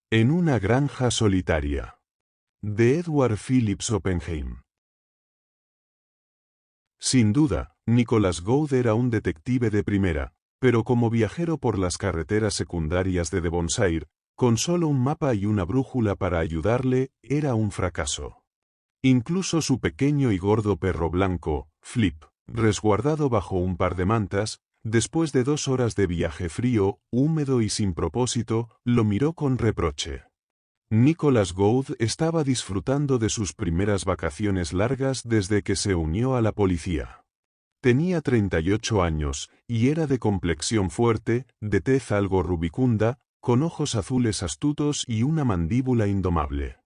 En una granja solitaria. De Edward Phillips Oppenheim. Sin duda, Nicholas Gould era un detective de primera, pero como viajero por las carreteras secundarias de Devonshire, con solo un mapa y una brújula para ayudarle, era un fracaso. Incluso su pequeño y gordo perro blanco, Flip, resguardado bajo un par de mantas, después de 2 horas de viaje frío, húmedo y sin propósito, lo miró con reproche. Nicholas Gould estaba disfrutando de sus primeras vacaciones largas desde que se unió a la policía. Tenía 38 años, y era de complexión fuerte, de tez algo rubicunda, con ojos azules astutos y una mandíbula indomable.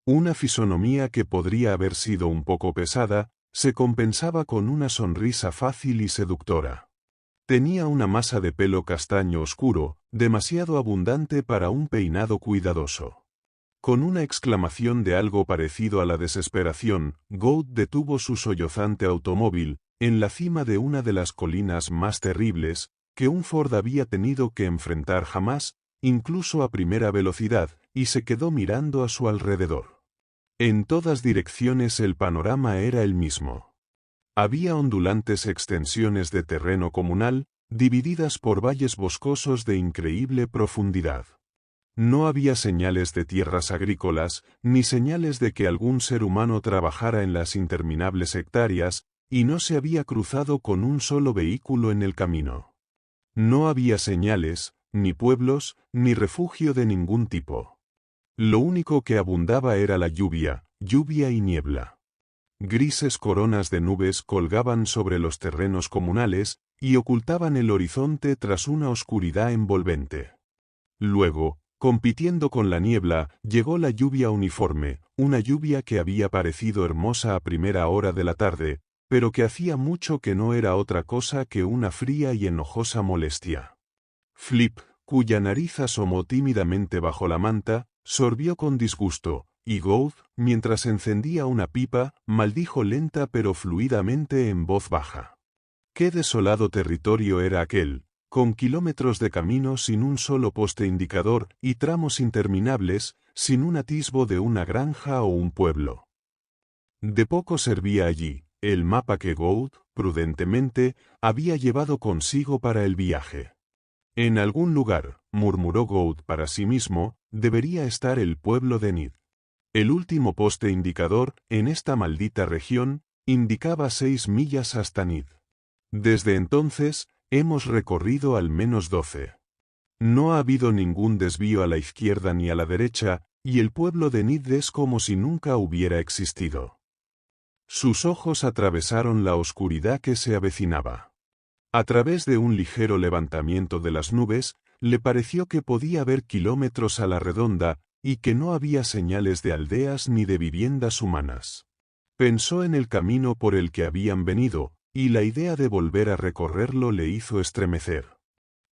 Una fisonomía que podría haber sido un poco pesada, se compensaba con una sonrisa fácil y seductora. Tenía una masa de pelo castaño oscuro, demasiado abundante para un peinado cuidadoso. Con una exclamación de algo parecido a la desesperación, Gould detuvo su sollozante automóvil, en la cima de una de las colinas más terribles que un Ford había tenido que enfrentar jamás, incluso a primera velocidad, y se quedó mirando a su alrededor. En todas direcciones el panorama era el mismo. Había ondulantes extensiones de terreno comunal, divididas por valles boscosos de increíble profundidad. No había señales de tierras agrícolas, ni señales de que algún ser humano trabajara en las interminables hectáreas, y no se había cruzado con un solo vehículo en el camino. No había señales, ni pueblos, ni refugio de ningún tipo. Lo único que abundaba era la lluvia y niebla. Grises coronas de nubes colgaban sobre los terrenos comunales y ocultaban el horizonte tras una oscuridad envolvente. Luego, compitiendo con la niebla, llegó la lluvia uniforme, una lluvia que había parecido hermosa a primera hora de la tarde, pero que hacía mucho que no era otra cosa que una fría y enojosa molestia. Flip, cuya nariz asomó tímidamente bajo la manta, sorbió con disgusto, y Gould, mientras encendía una pipa, maldijo lenta pero fluidamente en voz baja. Qué desolado territorio era aquel, con kilómetros de camino sin un solo poste indicador y tramos interminables, sin un atisbo de una granja o un pueblo. De poco servía allí el mapa que Gould, prudentemente, había llevado consigo para el viaje. En algún lugar, murmuró Gould para sí mismo, debería estar el pueblo de Nid. El último poste indicador, en esta maldita región, indicaba 6 millas hasta Nid. Desde entonces, hemos recorrido al menos 12. No ha habido ningún desvío a la izquierda ni a la derecha, y el pueblo de Nid es como si nunca hubiera existido. Sus ojos atravesaron la oscuridad que se avecinaba. A través de un ligero levantamiento de las nubes, le pareció que podía ver kilómetros a la redonda, y que no había señales de aldeas ni de viviendas humanas. Pensó en el camino por el que habían venido, y la idea de volver a recorrerlo le hizo estremecer.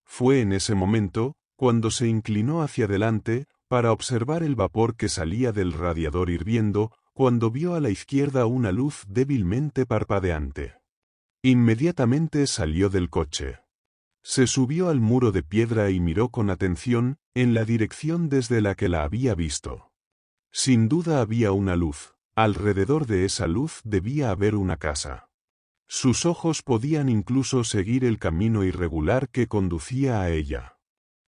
Fue en ese momento, cuando se inclinó hacia adelante, para observar el vapor que salía del radiador hirviendo, cuando vio a la izquierda una luz débilmente parpadeante. Inmediatamente salió del coche. Se subió al muro de piedra y miró con atención, en la dirección desde la que la había visto. Sin duda había una luz, alrededor de esa luz debía haber una casa. Sus ojos podían incluso seguir el camino irregular que conducía a ella.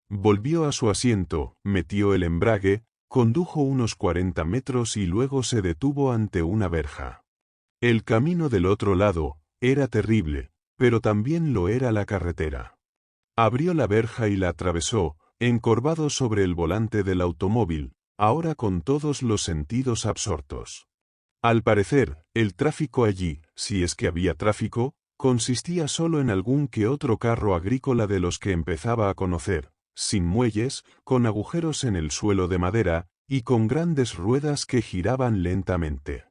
Volvió a su asiento, metió el embrague, condujo unos 40 metros y luego se detuvo ante una verja. El camino del otro lado era terrible, pero también lo era la carretera. Abrió la verja y la atravesó, encorvado sobre el volante del automóvil, ahora con todos los sentidos absortos. Al parecer, el tráfico allí, si es que había tráfico, consistía solo en algún que otro carro agrícola de los que empezaba a conocer, sin muelles, con agujeros en el suelo de madera, y con grandes ruedas que giraban lentamente.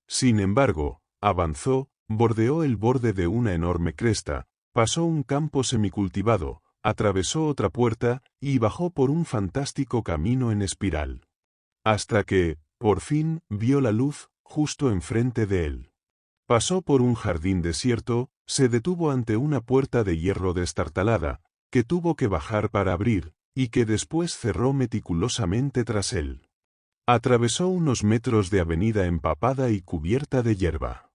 Sin embargo, avanzó, bordeó el borde de una enorme cresta, pasó un campo semicultivado, atravesó otra puerta, y bajó por un fantástico camino en espiral. Hasta que, por fin, vio la luz, justo enfrente de él. Pasó por un jardín desierto, se detuvo ante una puerta de hierro destartalada, que tuvo que bajar para abrir, y que después cerró meticulosamente tras él. Atravesó unos metros de avenida empapada y cubierta de hierba.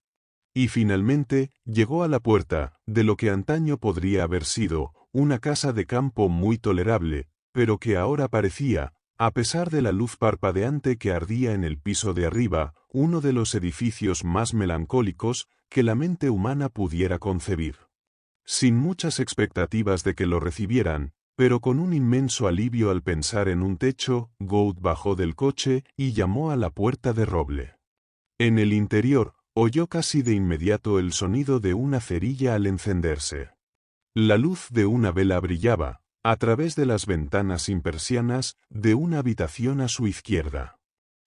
Y finalmente, llegó a la puerta, de lo que antaño podría haber sido, una casa de campo muy tolerable, pero que ahora parecía, a pesar de la luz parpadeante que ardía en el piso de arriba, uno de los edificios más melancólicos que la mente humana pudiera concebir. Sin muchas expectativas de que lo recibieran, pero con un inmenso alivio al pensar en un techo, Gould bajó del coche y llamó a la puerta de roble. En el interior, oyó casi de inmediato el sonido de una cerilla al encenderse. La luz de una vela brillaba, a través de las ventanas sin persianas, de una habitación a su izquierda.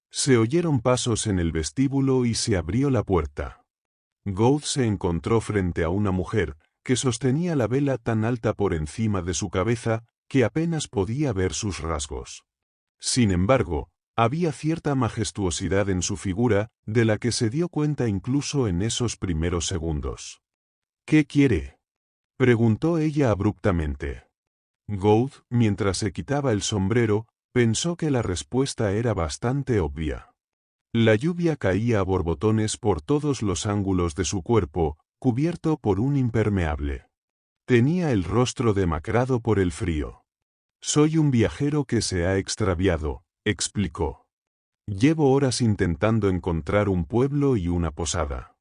Se oyeron pasos en el vestíbulo y se abrió la puerta. Gould se encontró frente a una mujer, que sostenía la vela tan alta por encima de su cabeza, que apenas podía ver sus rasgos. Sin embargo, había cierta majestuosidad en su figura, de la que se dio cuenta incluso en esos primeros segundos. «¿Qué quiere?», preguntó ella abruptamente. Gould, mientras se quitaba el sombrero, pensó que la respuesta era bastante obvia. La lluvia caía a borbotones por todos los ángulos de su cuerpo, cubierto por un impermeable. Tenía el rostro demacrado por el frío. «Soy un viajero que se ha extraviado», explicó. «Llevo horas intentando encontrar un pueblo y una posada.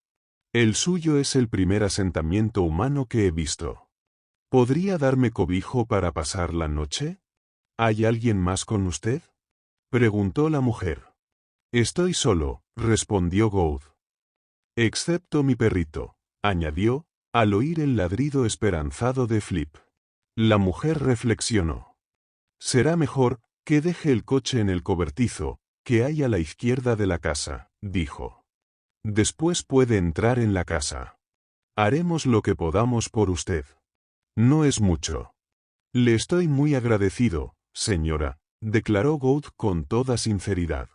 El suyo es el primer asentamiento humano que he visto. ¿Podría darme cobijo para pasar la noche? ¿Hay alguien más con usted?», preguntó la mujer. «Estoy solo», respondió Gould. «Excepto mi perrito», añadió, al oír el ladrido esperanzado de Flip. La mujer reflexionó. «Será mejor que deje el coche en el cobertizo, que hay a la izquierda de la casa», dijo. «Después puede entrar en la casa. Haremos lo que podamos por usted. No es mucho». «Le estoy muy agradecido, señora», declaró Gould con toda sinceridad.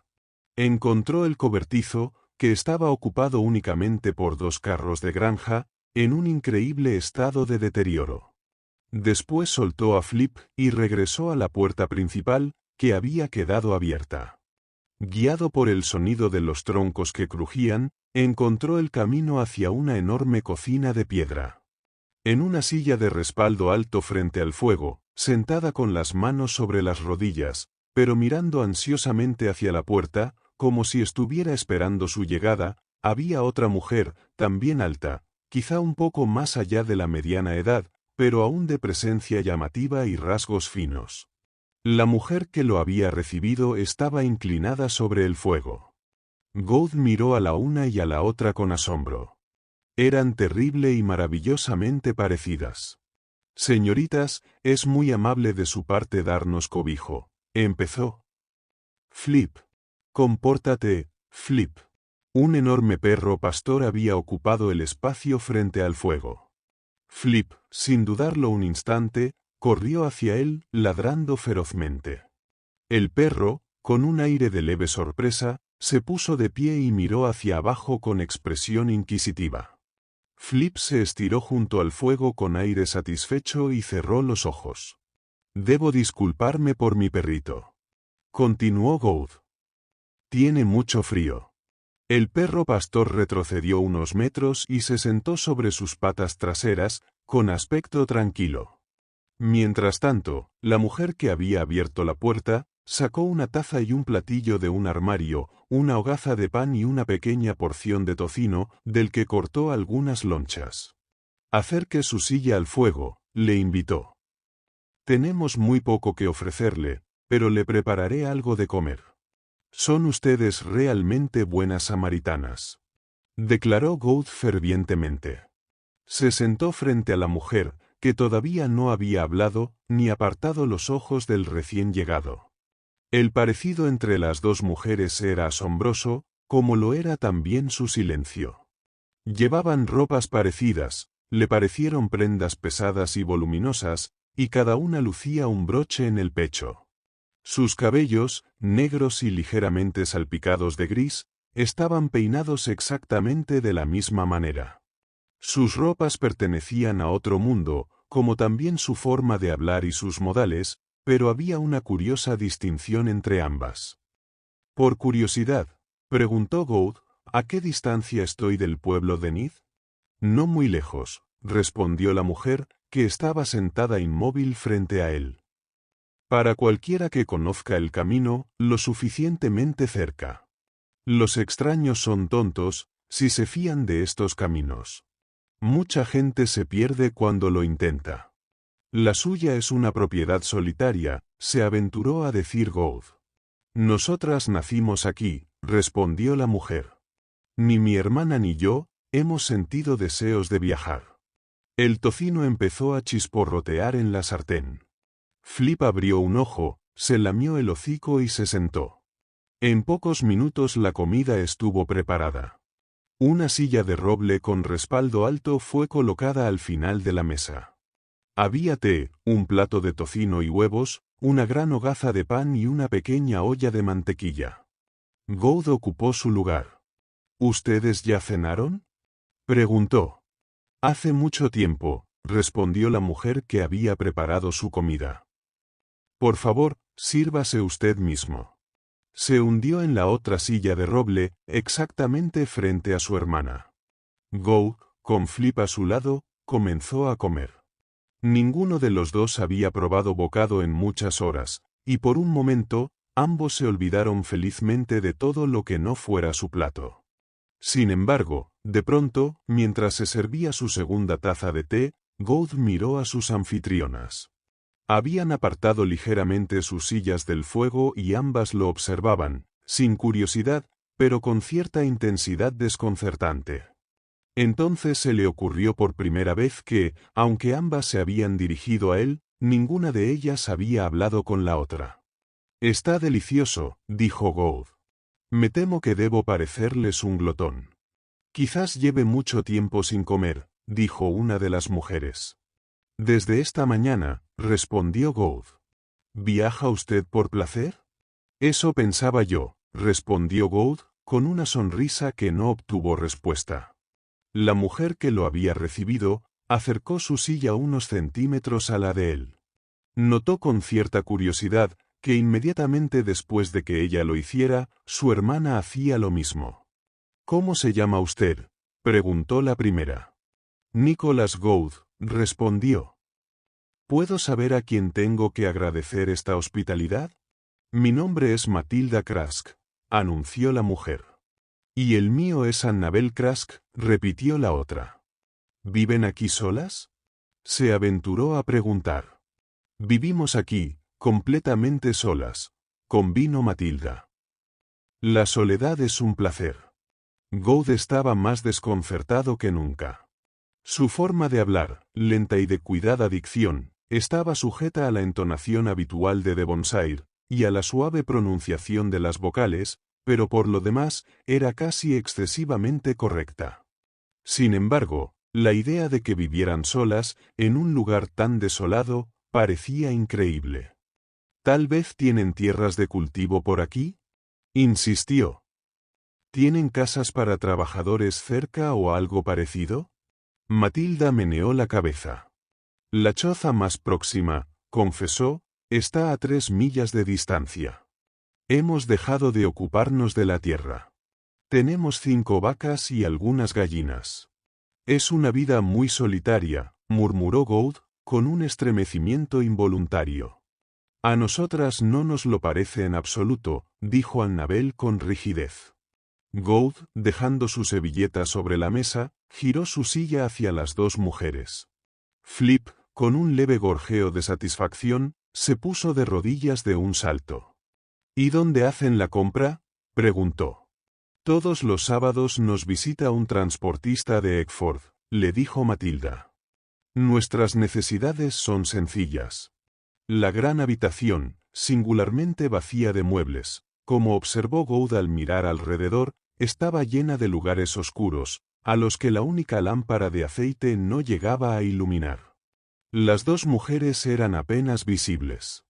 Encontró el cobertizo, que estaba ocupado únicamente por 2 carros de granja, en un increíble estado de deterioro. Después soltó a Flip y regresó a la puerta principal, que había quedado abierta. Guiado por el sonido de los troncos que crujían, encontró el camino hacia una enorme cocina de piedra. En una silla de respaldo alto frente al fuego, sentada con las manos sobre las rodillas, pero mirando ansiosamente hacia la puerta, como si estuviera esperando su llegada, había otra mujer, también alta, quizá un poco más allá de la mediana edad, pero aún de presencia llamativa y rasgos finos. La mujer que lo había recibido estaba inclinada sobre el fuego. Gould miró a la una y a la otra con asombro. Eran terrible y maravillosamente parecidas. «Señoritas, es muy amable de su parte darnos cobijo», empezó. «Flip. Compórtate, Flip». Un enorme perro pastor había ocupado el espacio frente al fuego. Flip, sin dudarlo un instante, corrió hacia él, ladrando ferozmente. El perro, con un aire de leve sorpresa, se puso de pie y miró hacia abajo con expresión inquisitiva. Flip se estiró junto al fuego con aire satisfecho y cerró los ojos. «Debo disculparme por mi perrito», continuó Gould. «Tiene mucho frío». El perro pastor retrocedió unos metros y se sentó sobre sus patas traseras, con aspecto tranquilo. Mientras tanto, la mujer que había abierto la puerta, sacó una taza y un platillo de un armario, una hogaza de pan y una pequeña porción de tocino, del que cortó algunas lonchas. «Acerque su silla al fuego», le invitó. «Tenemos muy poco que ofrecerle, pero le prepararé algo de comer». «Son ustedes realmente buenas samaritanas», declaró Gould fervientemente. Se sentó frente a la mujer, que todavía no había hablado, ni apartado los ojos del recién llegado. El parecido entre las dos mujeres era asombroso, como lo era también su silencio. Llevaban ropas parecidas, le parecieron prendas pesadas y voluminosas, y cada una lucía un broche en el pecho. Sus cabellos, negros y ligeramente salpicados de gris, estaban peinados exactamente de la misma manera. Sus ropas pertenecían a otro mundo, como también su forma de hablar y sus modales, pero había una curiosa distinción entre ambas. Por curiosidad, preguntó Gould, ¿a qué distancia estoy del pueblo de Nid? No muy lejos, respondió la mujer, que estaba sentada inmóvil frente a él. Para cualquiera que conozca el camino, lo suficientemente cerca. Los extraños son tontos, si se fían de estos caminos. Mucha gente se pierde cuando lo intenta. La suya es una propiedad solitaria, se aventuró a decir Gould. Nosotras nacimos aquí, respondió la mujer. Ni mi hermana ni yo hemos sentido deseos de viajar. El tocino empezó a chisporrotear en la sartén. Flip abrió un ojo, se lamió el hocico y se sentó. En pocos minutos la comida estuvo preparada. Una silla de roble con respaldo alto fue colocada al final de la mesa. Había té, un plato de tocino y huevos, una gran hogaza de pan y una pequeña olla de mantequilla. Gould ocupó su lugar. ¿Ustedes ya cenaron?, preguntó. Hace mucho tiempo, respondió la mujer que había preparado su comida. Por favor, sírvase usted mismo. Se hundió en la otra silla de roble, exactamente frente a su hermana. Gould, con Flip a su lado, comenzó a comer. Ninguno de los dos había probado bocado en muchas horas, y por un momento, ambos se olvidaron felizmente de todo lo que no fuera su plato. Sin embargo, de pronto, mientras se servía su segunda taza de té, Gould miró a sus anfitrionas. Habían apartado ligeramente sus sillas del fuego y ambas lo observaban, sin curiosidad, pero con cierta intensidad desconcertante. Entonces se le ocurrió por primera vez que, aunque ambas se habían dirigido a él, ninguna de ellas había hablado con la otra. Está delicioso, dijo Gould. Me temo que debo parecerles un glotón. Quizás lleve mucho tiempo sin comer, dijo una de las mujeres. Desde esta mañana, respondió Gould. ¿Viaja usted por placer? Eso pensaba yo, respondió Gould, con una sonrisa que no obtuvo respuesta. La mujer que lo había recibido, acercó su silla unos centímetros a la de él. Notó con cierta curiosidad que inmediatamente después de que ella lo hiciera, su hermana hacía lo mismo. ¿Cómo se llama usted?, preguntó la primera. Nicholas Gould, respondió. ¿Puedo saber a quién tengo que agradecer esta hospitalidad? Mi nombre es Matilda Crask, anunció la mujer. Y el mío es Annabel Crask, repitió la otra. ¿Viven aquí solas?, se aventuró a preguntar. Vivimos aquí, completamente solas, convino Matilda. La soledad es un placer. Gould estaba más desconcertado que nunca. Su forma de hablar, lenta y de cuidada dicción, estaba sujeta a la entonación habitual de Devonshire, y a la suave pronunciación de las vocales, pero por lo demás, era casi excesivamente correcta. Sin embargo, la idea de que vivieran solas, en un lugar tan desolado, parecía increíble. ¿Tal vez tienen tierras de cultivo por aquí?, insistió. ¿Tienen casas para trabajadores cerca o algo parecido? Matilda meneó la cabeza. La choza más próxima, confesó, está a 3 millas de distancia. Hemos dejado de ocuparnos de la tierra. Tenemos 5 vacas y algunas gallinas. Es una vida muy solitaria, murmuró Gould, con un estremecimiento involuntario. A nosotras no nos lo parece en absoluto, dijo Annabel con rigidez. Gould, dejando su servilleta sobre la mesa, giró su silla hacia las dos mujeres. Flip, con un leve gorjeo de satisfacción, se puso de rodillas de un salto. ¿Y dónde hacen la compra?, preguntó. Todos los sábados nos visita un transportista de Eckford, le dijo Matilda. Nuestras necesidades son sencillas. La gran habitación, singularmente vacía de muebles, como observó Gould al mirar alrededor, estaba llena de lugares oscuros, a los que la única lámpara de aceite no llegaba a iluminar. Las dos mujeres eran apenas visibles.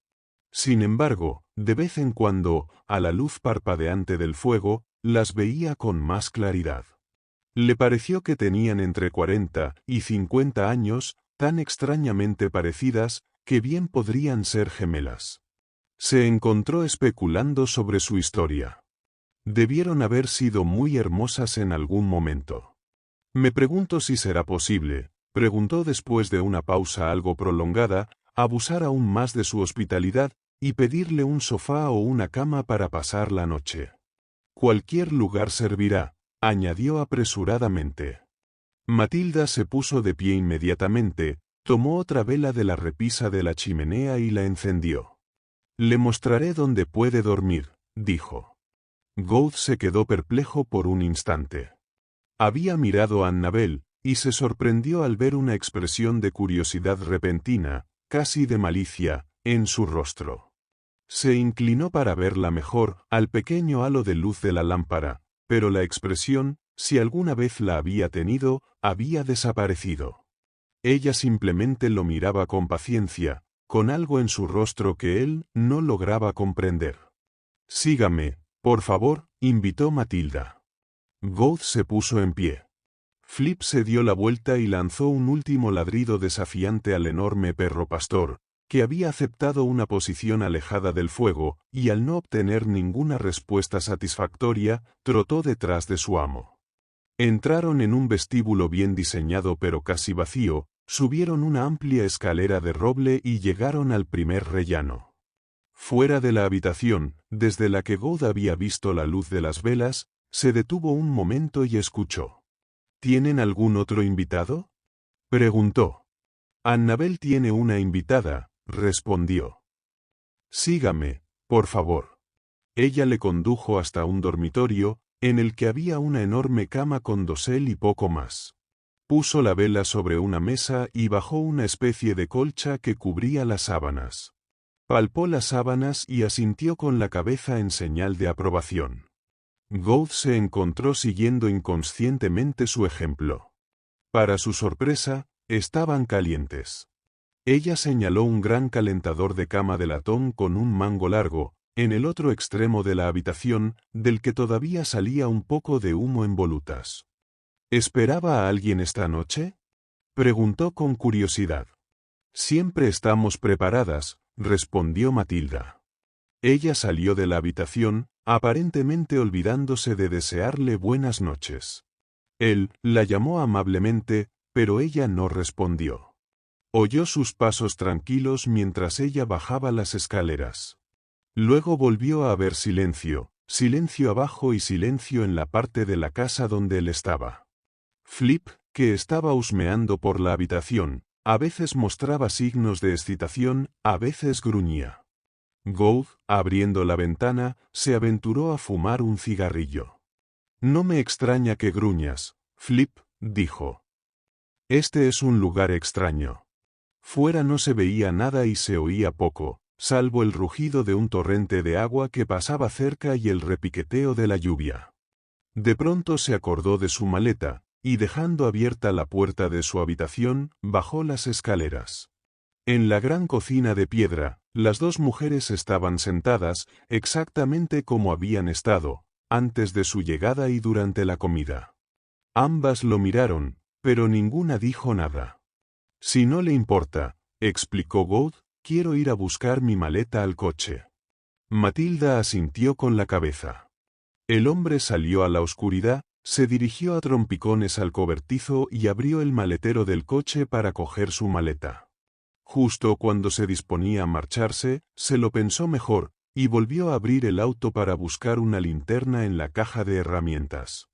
Sin embargo, de vez en cuando, a la luz parpadeante del fuego, las veía con más claridad. Le pareció que tenían entre 40 y 50 años, tan extrañamente parecidas, que bien podrían ser gemelas. Se encontró especulando sobre su historia. Debieron haber sido muy hermosas en algún momento. Me pregunto si será posible, preguntó después de una pausa algo prolongada, abusar aún más de su hospitalidad y pedirle un sofá o una cama para pasar la noche. Cualquier lugar servirá, añadió apresuradamente. Matilda se puso de pie inmediatamente, tomó otra vela de la repisa de la chimenea y la encendió. Le mostraré dónde puede dormir, dijo. Gould se quedó perplejo por un instante. Había mirado a Annabel, y se sorprendió al ver una expresión de curiosidad repentina, casi de malicia, en su rostro. Se inclinó para verla mejor, al pequeño halo de luz de la lámpara, pero la expresión, si alguna vez la había tenido, había desaparecido. Ella simplemente lo miraba con paciencia, con algo en su rostro que él no lograba comprender. «Sígame, por favor», invitó Matilda. Gould se puso en pie. Flip se dio la vuelta y lanzó un último ladrido desafiante al enorme perro pastor, que había aceptado una posición alejada del fuego, y al no obtener ninguna respuesta satisfactoria, trotó detrás de su amo. Entraron en un vestíbulo bien diseñado pero casi vacío, subieron una amplia escalera de roble y llegaron al primer rellano. Fuera de la habitación, desde la que Gould había visto la luz de las velas, se detuvo un momento y escuchó. «¿Tienen algún otro invitado?», preguntó. «Annabel tiene una invitada», respondió. «Sígame, por favor». Ella le condujo hasta un dormitorio, en el que había una enorme cama con dosel y poco más. Puso la vela sobre una mesa y bajó una especie de colcha que cubría las sábanas. Palpó las sábanas y asintió con la cabeza en señal de aprobación. Gould se encontró siguiendo inconscientemente su ejemplo. Para su sorpresa, estaban calientes. Ella señaló un gran calentador de cama de latón con un mango largo, en el otro extremo de la habitación, del que todavía salía un poco de humo en volutas. «¿Esperaba a alguien esta noche?», preguntó con curiosidad. «Siempre estamos preparadas», respondió Matilda. Ella salió de la habitación, aparentemente olvidándose de desearle buenas noches. Él la llamó amablemente, pero ella no respondió. Oyó sus pasos tranquilos mientras ella bajaba las escaleras. Luego volvió a haber silencio, silencio abajo y silencio en la parte de la casa donde él estaba. Flip, que estaba husmeando por la habitación, a veces mostraba signos de excitación, a veces gruñía. Gould, abriendo la ventana, se aventuró a fumar un cigarrillo. «No me extraña que gruñas», Flip dijo. «Este es un lugar extraño». Fuera no se veía nada y se oía poco, salvo el rugido de un torrente de agua que pasaba cerca y el repiqueteo de la lluvia. De pronto se acordó de su maleta, y dejando abierta la puerta de su habitación, bajó las escaleras. En la gran cocina de piedra, las dos mujeres estaban sentadas, exactamente como habían estado, antes de su llegada y durante la comida. Ambas lo miraron, pero ninguna dijo nada. «Si no le importa», explicó Gould, «quiero ir a buscar mi maleta al coche». Matilda asintió con la cabeza. El hombre salió a la oscuridad, se dirigió a trompicones al cobertizo y abrió el maletero del coche para coger su maleta. Justo cuando se disponía a marcharse, se lo pensó mejor, y volvió a abrir el auto para buscar una linterna en la caja de herramientas.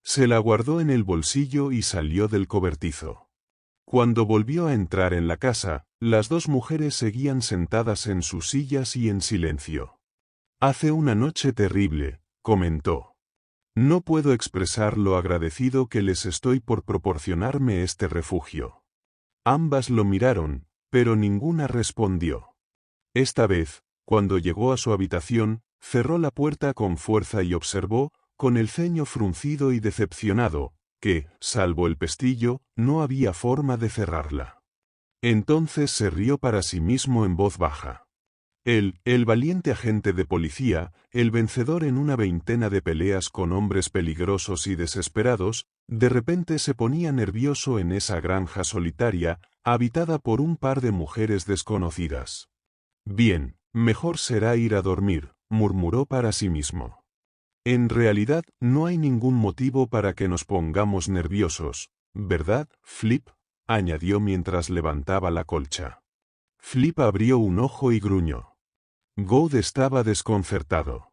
Se la guardó en el bolsillo y salió del cobertizo. Cuando volvió a entrar en la casa, las dos mujeres seguían sentadas en sus sillas y en silencio. «Hace una noche terrible», comentó. «No puedo expresar lo agradecido que les estoy por proporcionarme este refugio». Ambas lo miraron, pero ninguna respondió. Esta vez, cuando llegó a su habitación, cerró la puerta con fuerza y observó, con el ceño fruncido y decepcionado, que, salvo el pestillo, no había forma de cerrarla. Entonces se rió para sí mismo en voz baja. Él, el valiente agente de policía, el vencedor en una veintena de peleas con hombres peligrosos y desesperados, de repente se ponía nervioso en esa granja solitaria, habitada por un par de mujeres desconocidas. Bien, mejor será ir a dormir, murmuró para sí mismo. En realidad, no hay ningún motivo para que nos pongamos nerviosos, ¿verdad, Flip?, añadió mientras levantaba la colcha. Flip abrió un ojo y gruñó. Gould estaba desconcertado.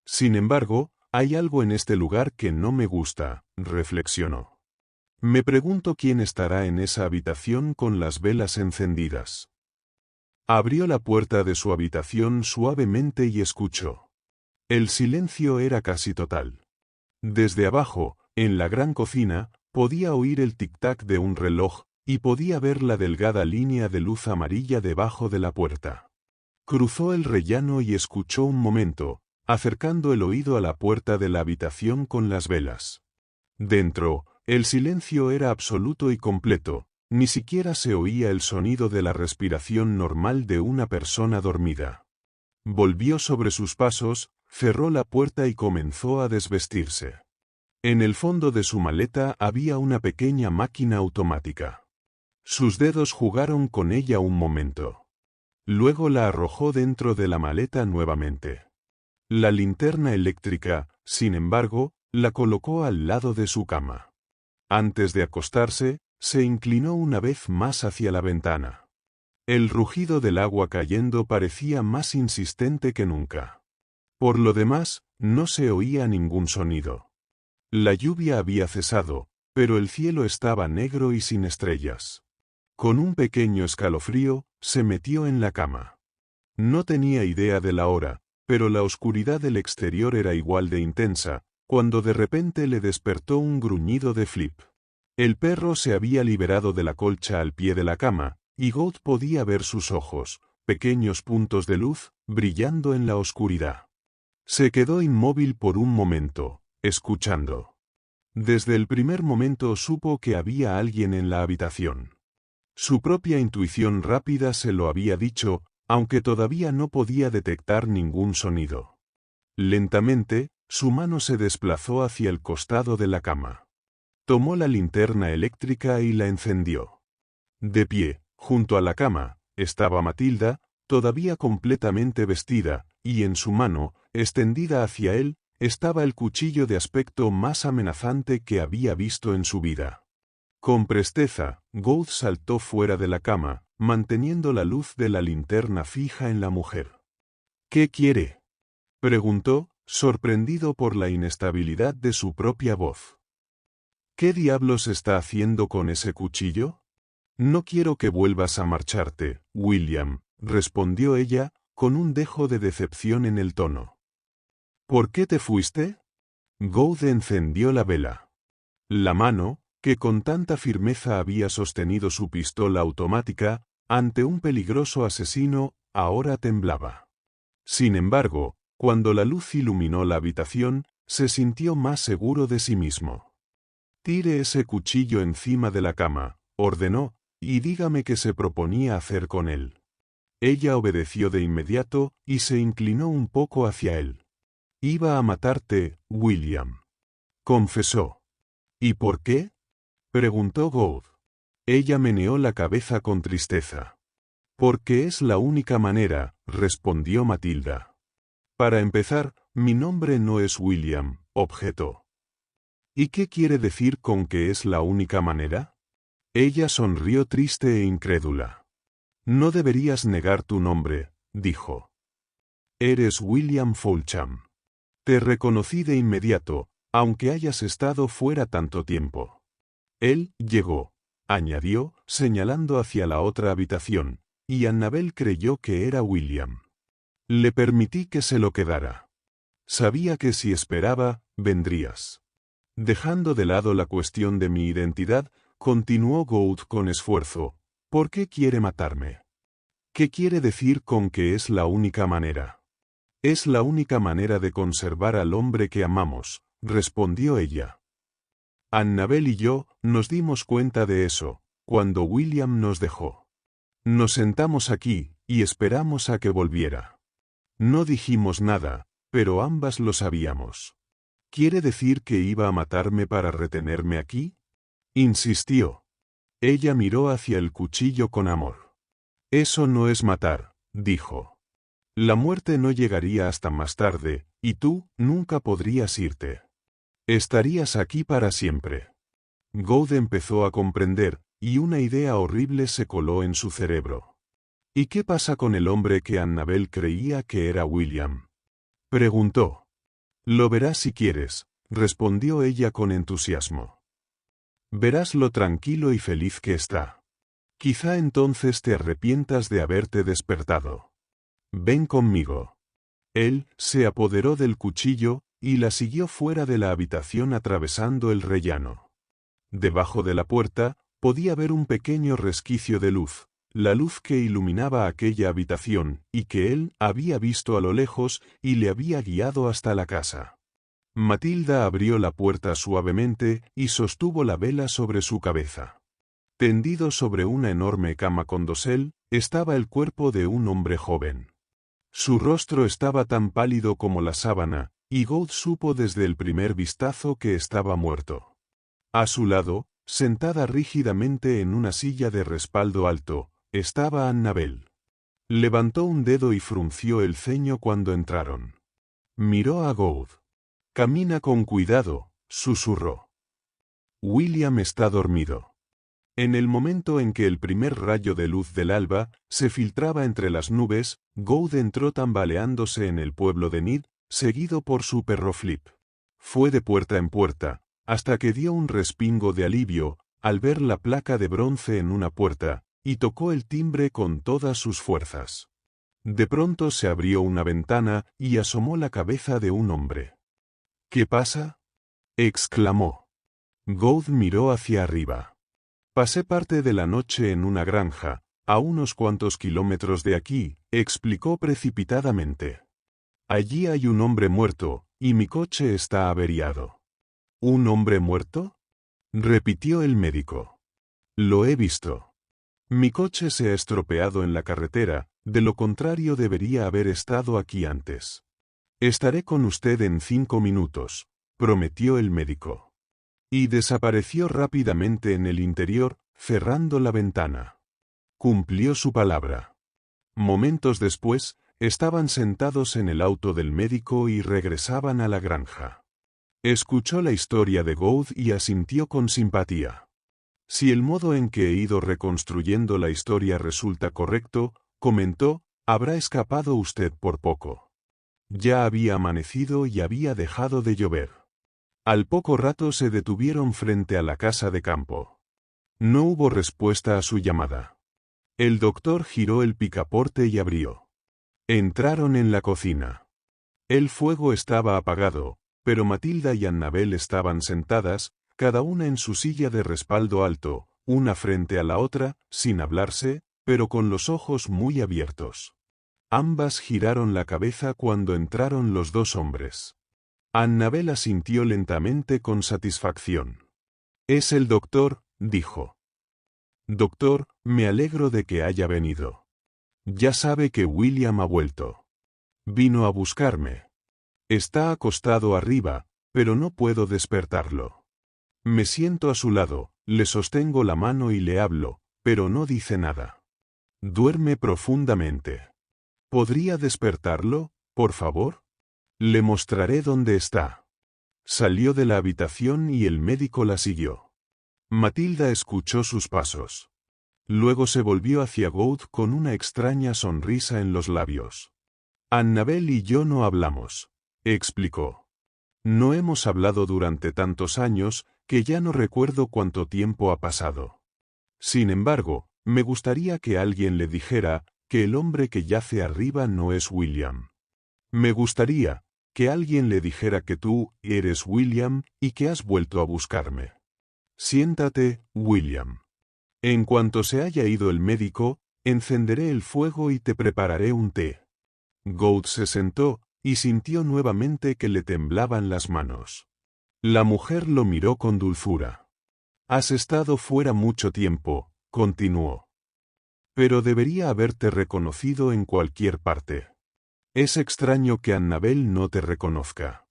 Sin embargo, hay algo en este lugar que no me gusta, reflexionó. Me pregunto quién estará en esa habitación con las velas encendidas. Abrió la puerta de su habitación suavemente y escuchó. El silencio era casi total. Desde abajo, en la gran cocina, podía oír el tic-tac de un reloj, y podía ver la delgada línea de luz amarilla debajo de la puerta. Cruzó el rellano y escuchó un momento, acercando el oído a la puerta de la habitación con las velas. Dentro, el silencio era absoluto y completo, ni siquiera se oía el sonido de la respiración normal de una persona dormida. Volvió sobre sus pasos, cerró la puerta y comenzó a desvestirse. En el fondo de su maleta había una pequeña máquina automática. Sus dedos jugaron con ella un momento. Luego la arrojó dentro de la maleta nuevamente. La linterna eléctrica, sin embargo, la colocó al lado de su cama. Antes de acostarse, se inclinó una vez más hacia la ventana. El rugido del agua cayendo parecía más insistente que nunca. Por lo demás, no se oía ningún sonido. La lluvia había cesado, pero el cielo estaba negro y sin estrellas. Con un pequeño escalofrío, se metió en la cama. No tenía idea de la hora, pero la oscuridad del exterior era igual de intensa, cuando de repente le despertó un gruñido de Flip. El perro se había liberado de la colcha al pie de la cama, y Gould podía ver sus ojos, pequeños puntos de luz, brillando en la oscuridad. Se quedó inmóvil por un momento, escuchando. Desde el primer momento supo que había alguien en la habitación. Su propia intuición rápida se lo había dicho, aunque todavía no podía detectar ningún sonido. Lentamente, su mano se desplazó hacia el costado de la cama. Tomó la linterna eléctrica y la encendió. De pie, junto a la cama, estaba Matilda, todavía completamente vestida, y en su mano, extendida hacia él, estaba el cuchillo de aspecto más amenazante que había visto en su vida. Con presteza, Gould saltó fuera de la cama, manteniendo la luz de la linterna fija en la mujer. ¿Qué quiere?, preguntó, sorprendido por la inestabilidad de su propia voz. ¿Qué diablos está haciendo con ese cuchillo? No quiero que vuelvas a marcharte, William, respondió ella, con un dejo de decepción en el tono. ¿Por qué te fuiste? Gould encendió la vela. La mano, que con tanta firmeza había sostenido su pistola automática, ante un peligroso asesino, ahora temblaba. Sin embargo, cuando la luz iluminó la habitación, se sintió más seguro de sí mismo. Tire ese cuchillo encima de la cama, ordenó, y dígame qué se proponía hacer con él. Ella obedeció de inmediato, y se inclinó un poco hacia él. Iba a matarte, William, confesó. ¿Y por qué?, preguntó Gould. Ella meneó la cabeza con tristeza. Porque es la única manera, respondió Matilda. Para empezar, mi nombre no es William, objetó. ¿Y qué quiere decir con que es la única manera? Ella sonrió triste e incrédula. No deberías negar tu nombre, dijo. Eres William Foulcham. Te reconocí de inmediato, aunque hayas estado fuera tanto tiempo. Él llegó, añadió, señalando hacia la otra habitación, y Annabel creyó que era William. Le permití que se lo quedara. Sabía que si esperaba, vendrías. Dejando de lado la cuestión de mi identidad, continuó Gould con esfuerzo. ¿Por qué quiere matarme? ¿Qué quiere decir con que es la única manera? Es la única manera de conservar al hombre que amamos, respondió ella. Annabel y yo nos dimos cuenta de eso, cuando William nos dejó. Nos sentamos aquí, y esperamos a que volviera. No dijimos nada, pero ambas lo sabíamos. ¿Quiere decir que iba a matarme para retenerme aquí?, insistió. Ella miró hacia el cuchillo con amor. Eso no es matar, dijo. La muerte no llegaría hasta más tarde, y tú nunca podrías irte. Estarías aquí para siempre. Gould empezó a comprender, y una idea horrible se coló en su cerebro. ¿Y qué pasa con el hombre que Annabel creía que era William? Preguntó. Lo verás si quieres, respondió ella con entusiasmo. Verás lo tranquilo y feliz que está. Quizá entonces te arrepientas de haberte despertado. Ven conmigo. Él se apoderó del cuchillo y la siguió fuera de la habitación atravesando el rellano. Debajo de la puerta podía ver un pequeño resquicio de luz, la luz que iluminaba aquella habitación y que él había visto a lo lejos y le había guiado hasta la casa. Matilda abrió la puerta suavemente y sostuvo la vela sobre su cabeza. Tendido sobre una enorme cama con dosel, estaba el cuerpo de un hombre joven. Su rostro estaba tan pálido como la sábana, y Gould supo desde el primer vistazo que estaba muerto. A su lado, sentada rígidamente en una silla de respaldo alto, estaba Annabel. Levantó un dedo y frunció el ceño cuando entraron. Miró a Gould. Camina con cuidado, susurró. William está dormido. En el momento en que el primer rayo de luz del alba se filtraba entre las nubes, Gould entró tambaleándose en el pueblo de Nid, seguido por su perro Flip. Fue de puerta en puerta, hasta que dio un respingo de alivio al ver la placa de bronce en una puerta, y tocó el timbre con todas sus fuerzas. De pronto se abrió una ventana y asomó la cabeza de un hombre. ¿Qué pasa?, exclamó. Gould miró hacia arriba. Pasé parte de la noche en una granja, a unos cuantos kilómetros de aquí, explicó precipitadamente. Allí hay un hombre muerto, y mi coche está averiado. ¿Un hombre muerto?, repitió el médico. Lo he visto. Mi coche se ha estropeado en la carretera, de lo contrario debería haber estado aquí antes. Estaré con usted en 5 minutos, prometió el médico. Y desapareció rápidamente en el interior, cerrando la ventana. Cumplió su palabra. Momentos después, estaban sentados en el auto del médico y regresaban a la granja. Escuchó la historia de Gould y asintió con simpatía. Si el modo en que he ido reconstruyendo la historia resulta correcto, comentó, habrá escapado usted por poco. Ya había amanecido y había dejado de llover. Al poco rato se detuvieron frente a la casa de campo. No hubo respuesta a su llamada. El doctor giró el picaporte y abrió. Entraron en la cocina. El fuego estaba apagado, pero Matilda y Annabel estaban sentadas, cada una en su silla de respaldo alto, una frente a la otra, sin hablarse, pero con los ojos muy abiertos. Ambas giraron la cabeza cuando entraron los dos hombres. Annabel asintió lentamente con satisfacción. «Es el doctor», dijo. «Doctor, me alegro de que haya venido. Ya sabe que William ha vuelto. Vino a buscarme. Está acostado arriba, pero no puedo despertarlo. Me siento a su lado, le sostengo la mano y le hablo, pero no dice nada. Duerme profundamente. ¿Podría despertarlo, por favor? Le mostraré dónde está». Salió de la habitación y el médico la siguió. Matilda escuchó sus pasos. Luego se volvió hacia Gould con una extraña sonrisa en los labios. «Annabel y yo no hablamos», explicó. «No hemos hablado durante tantos años que ya no recuerdo cuánto tiempo ha pasado. Sin embargo, me gustaría que alguien le dijera que el hombre que yace arriba no es William. Me gustaría que alguien le dijera que tú eres William y que has vuelto a buscarme. Siéntate, William. En cuanto se haya ido el médico, encenderé el fuego y te prepararé un té». Gould se sentó y sintió nuevamente que le temblaban las manos. La mujer lo miró con dulzura. «Has estado fuera mucho tiempo», continuó. «Pero debería haberte reconocido en cualquier parte. Es extraño que Annabel no te reconozca.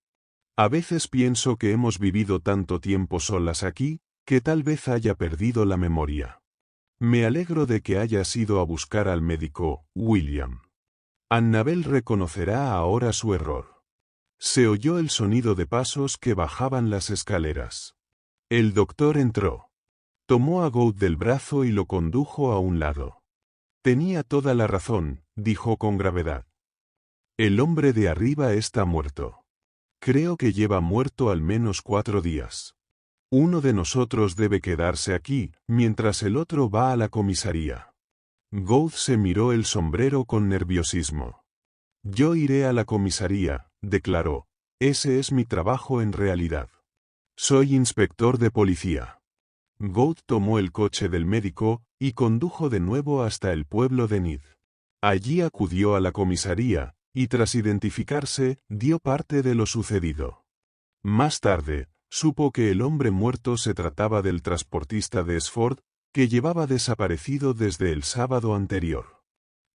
A veces pienso que hemos vivido tanto tiempo solas aquí, que tal vez haya perdido la memoria». Me alegro de que hayas ido a buscar al médico, William. Annabel reconocerá ahora su error. Se oyó el sonido de pasos que bajaban las escaleras. El doctor entró. Tomó a Gould del brazo y lo condujo a un lado. Tenía toda la razón, dijo con gravedad. El hombre de arriba está muerto. Creo que lleva muerto al menos 4 días. Uno de nosotros debe quedarse aquí, mientras el otro va a la comisaría. Gould se miró el sombrero con nerviosismo. Yo iré a la comisaría, declaró. Ese es mi trabajo en realidad. Soy inspector de policía. Gould tomó el coche del médico y condujo de nuevo hasta el pueblo de Nid. Allí acudió a la comisaría, y tras identificarse, dio parte de lo sucedido. Más tarde, supo que el hombre muerto se trataba del transportista de Esford, que llevaba desaparecido desde el sábado anterior.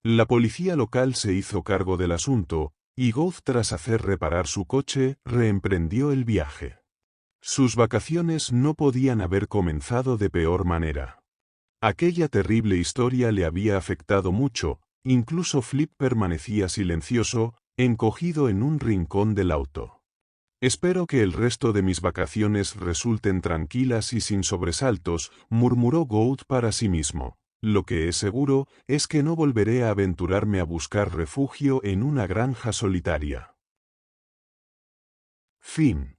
La policía local se hizo cargo del asunto, y Gould, tras hacer reparar su coche, reemprendió el viaje. Sus vacaciones no podían haber comenzado de peor manera. Aquella terrible historia le había afectado mucho, incluso Flip permanecía silencioso, encogido en un rincón del auto. Espero que el resto de mis vacaciones resulten tranquilas y sin sobresaltos, murmuró Gould para sí mismo. Lo que es seguro es que no volveré a aventurarme a buscar refugio en una granja solitaria. Fin.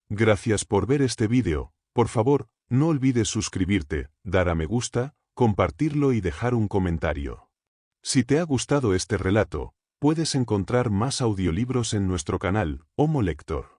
Gracias por ver este vídeo. Por favor, no olvides suscribirte, dar a me gusta, compartirlo y dejar un comentario. Si te ha gustado este relato, puedes encontrar más audiolibros en nuestro canal, Homo Lector.